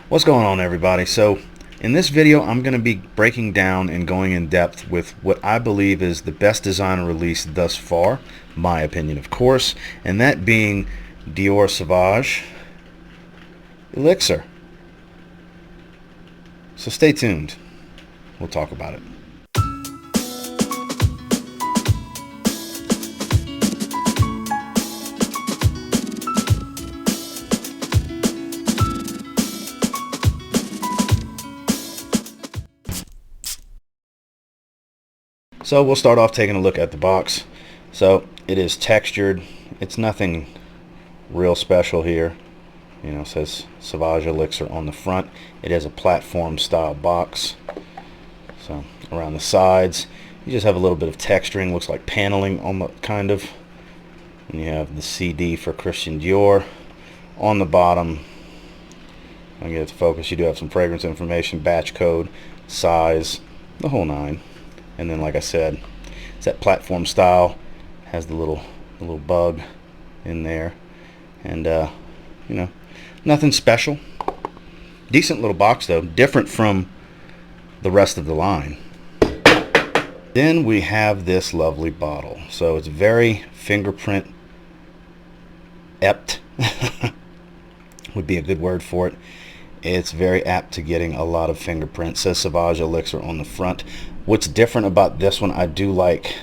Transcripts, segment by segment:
What's going on, everybody? So in this video I'm going to be breaking down and going in depth with what I believe is the best designer release thus far, my opinion of course, and that being Dior Sauvage Elixir. So stay tuned, we'll talk about it. So we'll start off taking a look at the box. So it is textured. It's nothing real special here. You know, it says Sauvage Elixir on the front. It has a platform style box. So around the sides, you just have a little bit of texturing. Looks like paneling on the kind of. And you have the CD for Christian Dior. On the bottom, I'll get it to focus. You do have some fragrance information, batch code, size, the whole nine. And then, like I said, it's that platform style. Has the little bug in there, and you know, nothing special. Decent little box though, different from the rest of the line. Then we have this lovely bottle. So it's very fingerprint apt would be a good word for it. It's very apt to getting a lot of fingerprints. Says Sauvage Elixir on the front. What's different about this one, I do like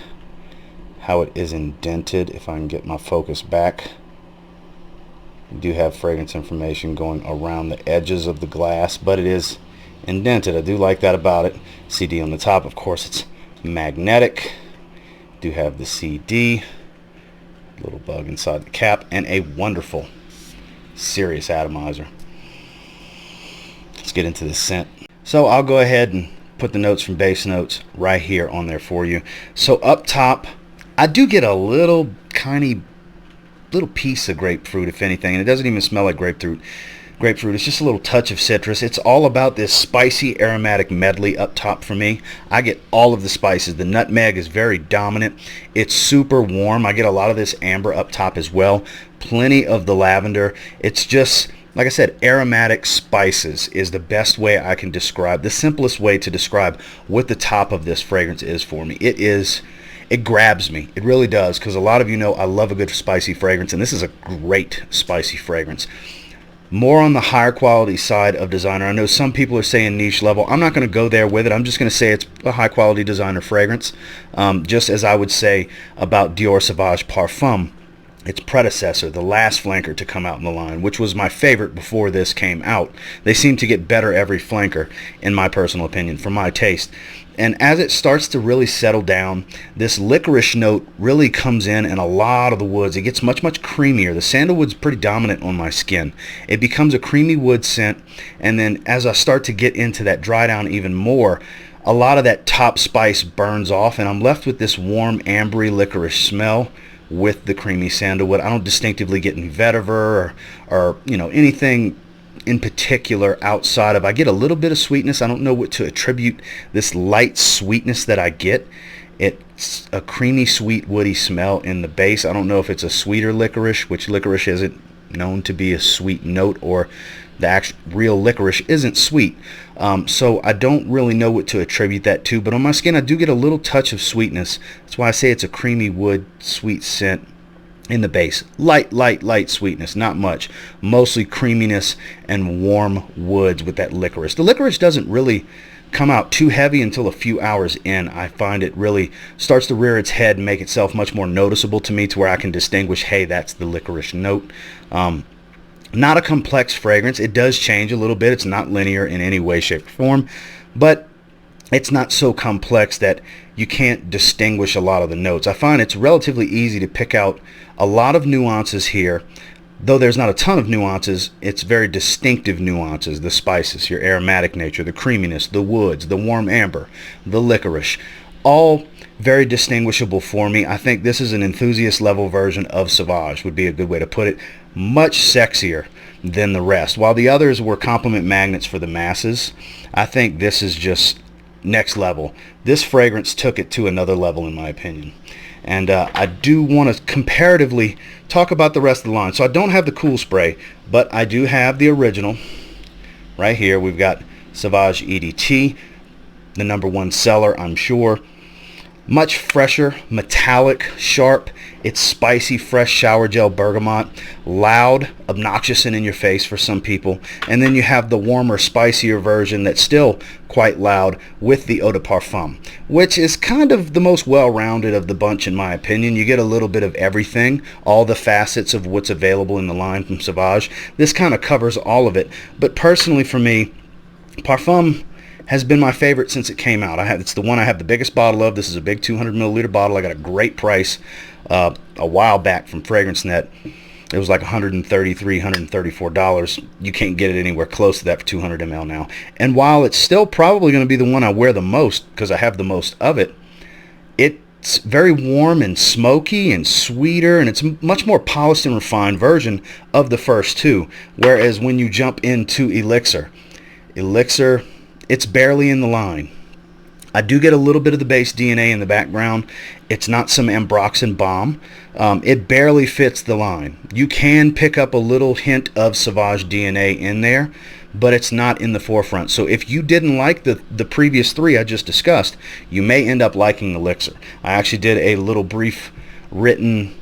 how it is indented. If I can get my focus back, you do have fragrance information going around the edges of the glass, but it is indented. I do like that about it. CD on the top, of course, it's magnetic. Do have the CD, little bug inside the cap, and a wonderful serious atomizer. Let's get into the scent. So I'll go ahead and put the notes from base notes right here on there for you. So up top, I do get a little tiny little piece of grapefruit, if anything, and it doesn't even smell like grapefruit. It's just a little touch of citrus. It's all about this spicy aromatic medley up top for me. I get all of the spices. The nutmeg is very dominant. It's super warm. I get a lot of this amber up top as well. Plenty of the lavender. It's just, like I said, aromatic spices is the best way I can describe, the simplest way to describe what the top of this fragrance is for me. It grabs me. It really does, because a lot of you know I love a good spicy fragrance, and this is a great spicy fragrance. More on the higher quality side of designer. I know some people are saying niche level. I'm not going to go there with it. I'm just going to say it's a high quality designer fragrance, just as I would say about Dior Sauvage Parfum, its predecessor, the last flanker to come out in the line, which was my favorite before this came out. They seem to get better every flanker, in my personal opinion, for my taste. And as it starts to really settle down, this licorice note really comes in a lot of the woods. It gets much creamier. The sandalwood's pretty dominant on my skin. It becomes a creamy wood scent, and then as I start to get into that dry down even more, a lot of that top spice burns off, and I'm left with this warm ambery licorice smell with the creamy sandalwood. I don't distinctively get any vetiver or you know, anything in particular outside of, I get a little bit of sweetness. I don't know what to attribute this light sweetness that I get. It's a creamy, sweet, woody smell in the base. I don't know if it's a sweeter licorice, which licorice isn't known to be a sweet note, or the actual real licorice isn't sweet. So I don't really know what to attribute that to, but on my skin I do get a little touch of sweetness. That's why I say it's a creamy wood sweet scent in the base. Light sweetness, not much. Mostly creaminess and warm woods with that licorice. The licorice doesn't really come out too heavy until a few hours in. I find it really starts to rear its head and make itself much more noticeable to me, to where I can distinguish, hey, that's the licorice note. Not a complex fragrance. It does change a little bit. It's not linear in any way, shape, or form, but it's not so complex that you can't distinguish a lot of the notes. I find it's relatively easy to pick out a lot of nuances here. Though there's not a ton of nuances, it's very distinctive nuances. The spices, your aromatic nature, the creaminess, the woods, the warm amber, the licorice, all very distinguishable for me. I think this is an enthusiast level version of Sauvage, would be a good way to put it. Much sexier than the rest. While the others were compliment magnets for the masses, I think this is just next level. This fragrance took it to another level, in my opinion. And I do want to comparatively talk about the rest of the line. So I don't have the cool spray, but I do have the original right here, we've got Sauvage EDT, the #1 seller, I'm sure. Much fresher, metallic, sharp. It's spicy, fresh shower gel bergamot, loud, obnoxious, and in your face for some people. And then you have the warmer, spicier version that's still quite loud with the eau de parfum, which is kind of the most well-rounded of the bunch in my opinion. You get a little bit of everything, all the facets of what's available in the line from Sauvage. This kind of covers all of it. But personally for me, Parfum has been my favorite since it came out. It's the one I have the biggest bottle of. This is a big 200 milliliter bottle. I got a great price a while back from FragranceNet. It was like $133, $134. You can't get it anywhere close to that for 200 ml now. And while it's still probably going to be the one I wear the most because I have the most of it, it's very warm and smoky and sweeter, and it's a much more polished and refined version of the first two. Whereas when you jump into Elixir, it's barely in the line. I do get a little bit of the base DNA in the background. It's not some Ambroxan bomb. It barely fits the line. You can pick up a little hint of Sauvage DNA in there, but it's not in the forefront. So if you didn't like the previous three I just discussed, you may end up liking Elixir. I actually did a little brief written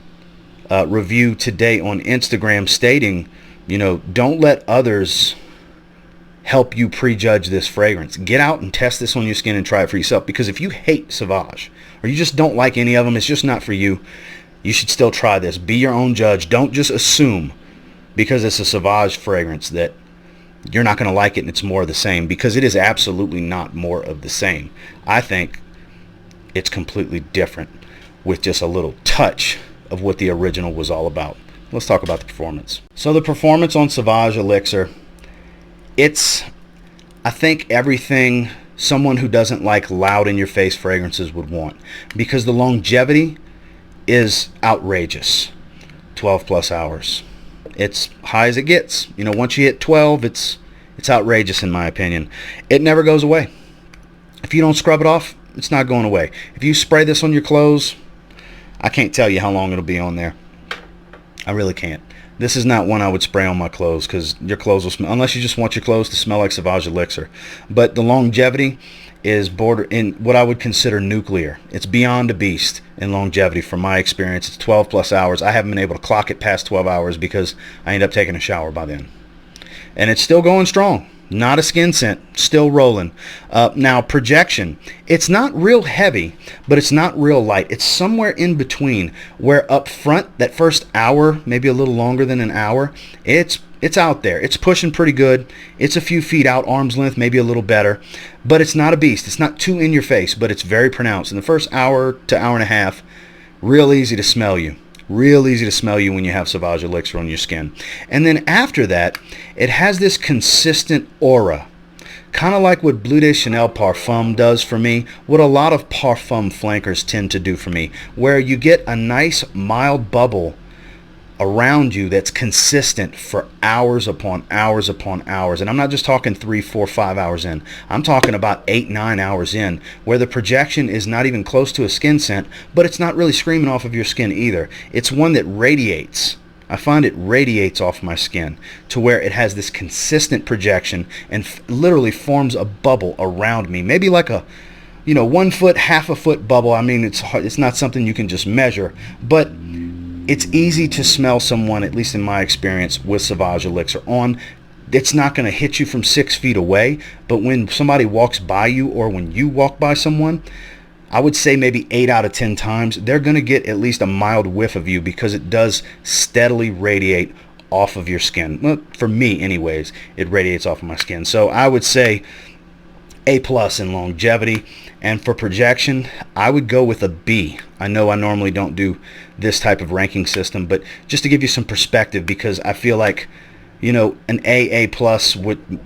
review today on Instagram stating, don't let others help you prejudge this fragrance. Get out and test this on your skin and try it for yourself, because if you hate Sauvage or you just don't like any of them, it's just not for you, you should still try this. Be your own judge. Don't just assume because it's a Sauvage fragrance that you're not going to like it and it's more of the same, because it is absolutely not more of the same. I think it's completely different with just a little touch of what the original was all about. Let's talk about the performance. So the performance on Sauvage Elixir, it's, I think, everything someone who doesn't like loud in your face fragrances would want, because the longevity is outrageous. 12 plus hours. It's high as it gets. Once you hit 12, it's outrageous in my opinion. It never goes away. If you don't scrub it off, it's not going away. If you spray this on your clothes, I can't tell you how long it'll be on there. I really can't. This is not one I would spray on my clothes, because your clothes will smell, unless you just want your clothes to smell like Sauvage Elixir. But the longevity is in what I would consider nuclear. It's beyond a beast in longevity from my experience. It's 12 plus hours. I haven't been able to clock it past 12 hours because I end up taking a shower by then. And it's still going strong. Not a skin scent, still rolling. Now projection, it's not real heavy, but it's not real light. It's somewhere in between, where up front, that first hour, maybe a little longer than an hour, it's out there. It's pushing pretty good. It's a few feet out, arm's length, maybe a little better, but it's not a beast. It's not too in your face, but it's very pronounced. In the first hour to hour and a half, real easy to smell you. Real easy to smell you when you have Sauvage Elixir on your skin. And then after that, it has this consistent aura. Kind of like what Bleu de Chanel Parfum does for me, what a lot of Parfum flankers tend to do for me, where you get a nice mild bubble around you that's consistent for hours upon hours upon hours. And I'm not just talking 3, 4, 5 hours in. I'm talking about 8, 9 hours in, where the projection is not even close to a skin scent, but it's not really screaming off of your skin either. It's one that radiates. I find it radiates off my skin to where it has this consistent projection and literally forms a bubble around me. Maybe like a 1 foot, half a foot bubble. I mean, it's not something you can just measure, but it's easy to smell someone, at least in my experience, with Sauvage Elixir on. It's not going to hit you from 6 feet away, but when somebody walks by you or when you walk by someone, I would say maybe 8 out of 10 times, they're going to get at least a mild whiff of you, because it does steadily radiate off of your skin. Well, for me anyways, it radiates off of my skin. So I would say A+ in longevity. And for projection, I would go with a B. I know I normally don't do this type of ranking system, but just to give you some perspective, because I feel like, an A+,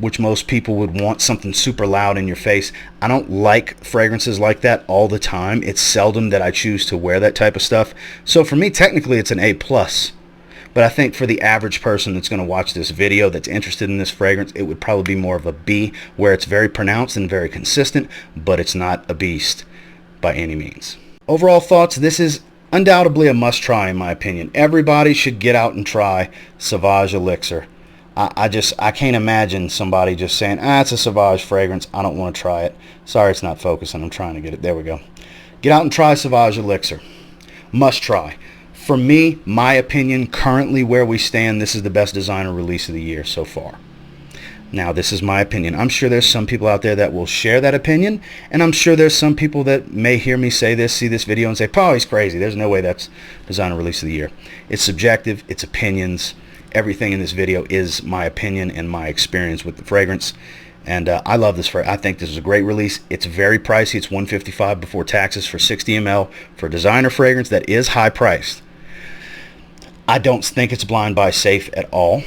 which most people would want something super loud in your face. I don't like fragrances like that all the time. It's seldom that I choose to wear that type of stuff. So for me, technically, it's an A+. But I think for the average person that's going to watch this video that's interested in this fragrance, it would probably be more of a B, where it's very pronounced and very consistent, but it's not a beast by any means. Overall thoughts, this is undoubtedly a must-try in my opinion. Everybody should get out and try Sauvage Elixir. I can't imagine somebody just saying, it's a Sauvage fragrance, I don't want to try it. Sorry, it's not focusing. I'm trying to get it. There we go. Get out and try Sauvage Elixir. Must try. For me, my opinion, currently where we stand, this is the best designer release of the year so far. Now, this is my opinion. I'm sure there's some people out there that will share that opinion, and I'm sure there's some people that may hear me say this, see this video, and say, "Oh, he's crazy. There's no way that's designer release of the year." It's subjective. It's opinions. Everything in this video is my opinion and my experience with the fragrance. And I love this fragrance. I think this is a great release. It's very pricey. It's $155 before taxes for 60 ml for a designer fragrance that is high priced. I don't think it's blind buy safe at all.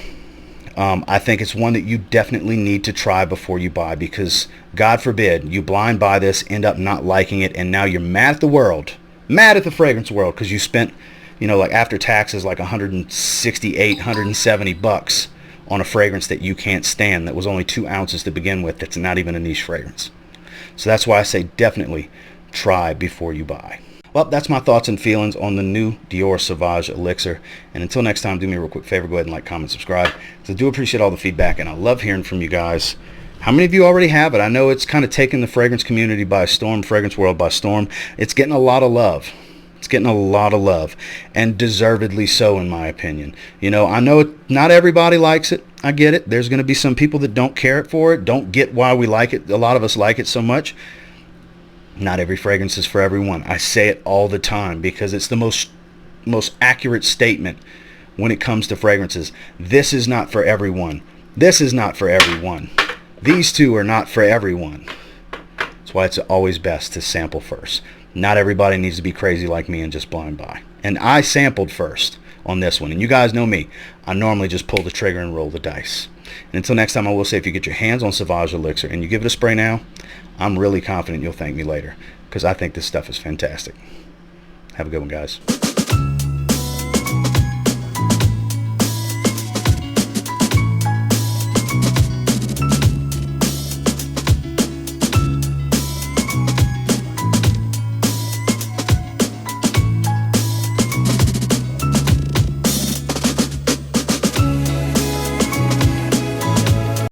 I think it's one that you definitely need to try before you buy, because God forbid you blind buy this, end up not liking it, and now you're mad at the world, mad at the fragrance world, because you spent, you know, like after taxes, like 168, 170 bucks on a fragrance that you can't stand, that was only 2 ounces to begin with, that's not even a niche fragrance. So that's why I say definitely try before you buy. Well, that's my thoughts and feelings on the new Dior Sauvage Elixir. And until next time, do me a real quick favor, go ahead and like, comment, subscribe. So I do appreciate all the feedback, and I love hearing from you guys. How many of you already have it? I know it's kind of taken the fragrance community by storm, fragrance world by storm. It's getting a lot of love. It's getting a lot of love, and deservedly so, in my opinion. You know, I know not everybody likes it. I get it. There's going to be some people that don't care for it, don't get why we like it. A lot of us like it so much. Not every fragrance is for everyone. I say it all the time because it's the most accurate statement when it comes to fragrances. This is not for everyone. This is not for everyone. These two are not for everyone. That's why it's always best to sample first. Not everybody needs to be crazy like me and just blind buy. And I sampled first on this one. And you guys know me. I normally just pull the trigger and roll the dice. And until next time, I will say, if you get your hands on Sauvage Elixir and you give it a spray now, I'm really confident you'll thank me later, because I think this stuff is fantastic. Have a good one, guys.